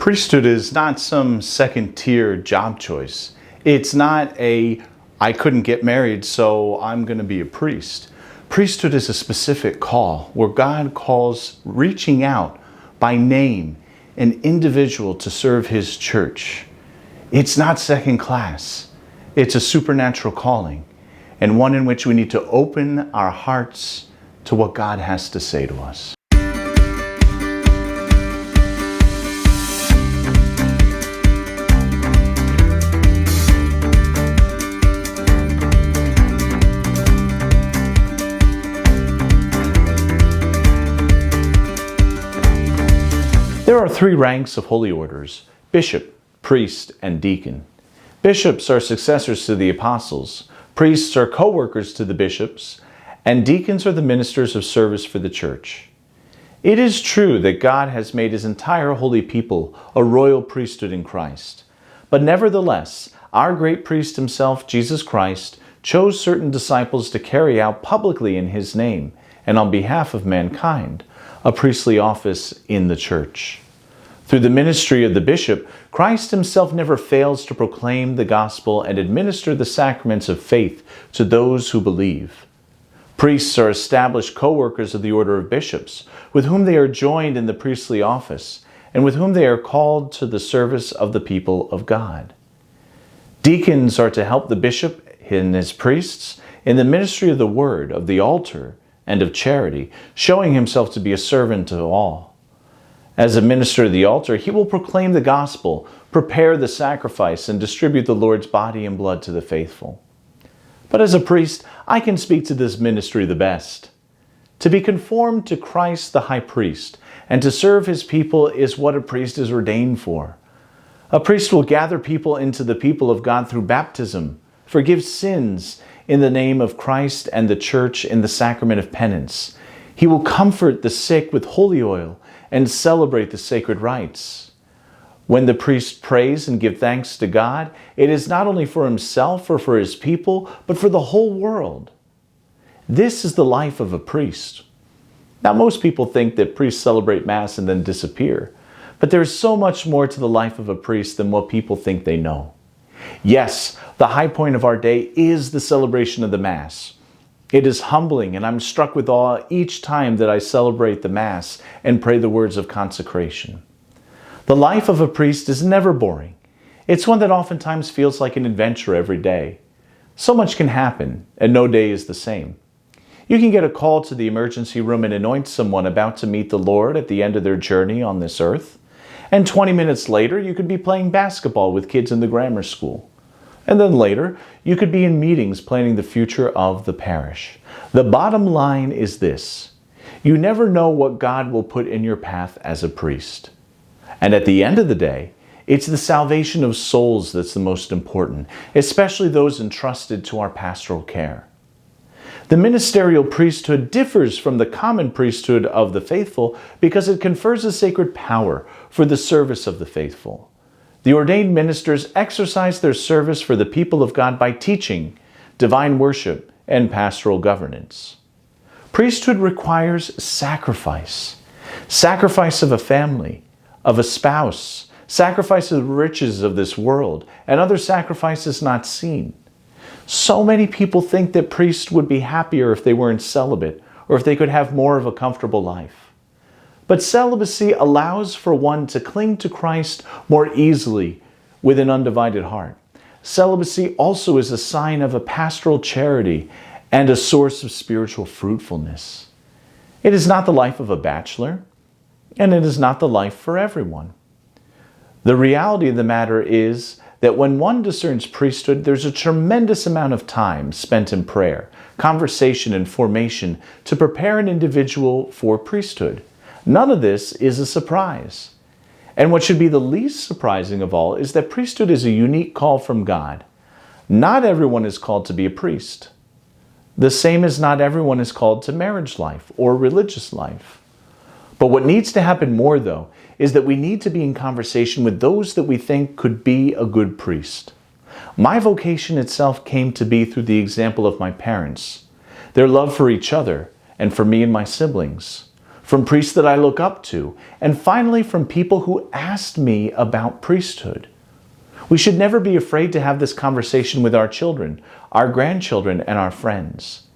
Priesthood is not some second-tier job choice. It's not I couldn't get married, so I'm going to be a priest. Priesthood is a specific call where God calls reaching out by name an individual to serve His church. It's not second class. It's a supernatural calling, and one in which we need to open our hearts to what God has to say to us. There are three ranks of holy orders: bishop, priest, and deacon. Bishops are successors to the apostles, priests are co-workers to the bishops, and deacons are the ministers of service for the church. It is true that God has made His entire holy people a royal priesthood in Christ. But nevertheless, our great priest himself, Jesus Christ, chose certain disciples to carry out publicly in His name and on behalf of mankind a priestly office in the church. Through the ministry of the bishop, Christ Himself never fails to proclaim the gospel and administer the sacraments of faith to those who believe. Priests are established co-workers of the order of bishops, with whom they are joined in the priestly office, and with whom they are called to the service of the people of God. Deacons are to help the bishop and his priests in the ministry of the word, of the altar, and of charity, showing himself to be a servant to all. As a minister of the altar, he will proclaim the gospel, prepare the sacrifice, and distribute the Lord's body and blood to the faithful. But as a priest, I can speak to this ministry the best. To be conformed to Christ the high priest and to serve His people is what a priest is ordained for. A priest will gather people into the people of God through baptism, forgive sins in the name of Christ and the church in the sacrament of penance. He will comfort the sick with holy oil and celebrate the sacred rites. When the priest prays and gives thanks to God, it is not only for himself or for his people, but for the whole world. This is the life of a priest. Now, most people think that priests celebrate Mass and then disappear, but there is so much more to the life of a priest than what people think they know. Yes, the high point of our day is the celebration of the Mass. It is humbling, and I'm struck with awe each time that I celebrate the Mass and pray the words of consecration. The life of a priest is never boring. It's one that oftentimes feels like an adventure every day. So much can happen, and no day is the same. You can get a call to the emergency room and anoint someone about to meet the Lord at the end of their journey on this earth. And 20 minutes later, you could be playing basketball with kids in the grammar school. And then later, you could be in meetings planning the future of the parish. The bottom line is this: you never know what God will put in your path as a priest. And at the end of the day, it's the salvation of souls that's the most important, especially those entrusted to our pastoral care. The ministerial priesthood differs from the common priesthood of the faithful because it confers a sacred power for the service of the faithful. The ordained ministers exercise their service for the people of God by teaching, divine worship, and pastoral governance. Priesthood requires sacrifice. Sacrifice of a family, of a spouse, sacrifice of the riches of this world, and other sacrifices not seen. So many people think that priests would be happier if they weren't celibate, or if they could have more of a comfortable life. But celibacy allows for one to cling to Christ more easily with an undivided heart. Celibacy also is a sign of a pastoral charity and a source of spiritual fruitfulness. It is not the life of a bachelor, and it is not the life for everyone. The reality of the matter is that when one discerns priesthood, there's a tremendous amount of time spent in prayer, conversation, and formation to prepare an individual for priesthood. None of this is a surprise. And what should be the least surprising of all is that priesthood is a unique call from God. Not everyone is called to be a priest. The same as not everyone is called to marriage life or religious life. But what needs to happen more, though, is that we need to be in conversation with those that we think could be a good priest. My vocation itself came to be through the example of my parents, their love for each other, and for me and my siblings. from priests that I look up to, and finally from people who asked me about priesthood. We should never be afraid to have this conversation with our children, our grandchildren, and our friends.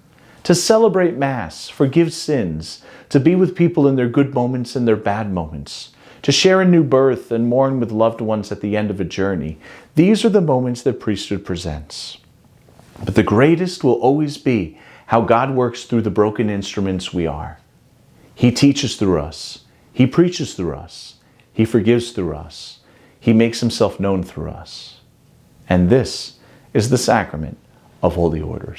To celebrate Mass, forgive sins, to be with people in their good moments and their bad moments, to share a new birth and mourn with loved ones at the end of a journey. These are the moments that priesthood presents. But the greatest will always be how God works through the broken instruments we are. He teaches through us. He preaches through us. He forgives through us. He makes himself known through us. And this is the sacrament of holy orders.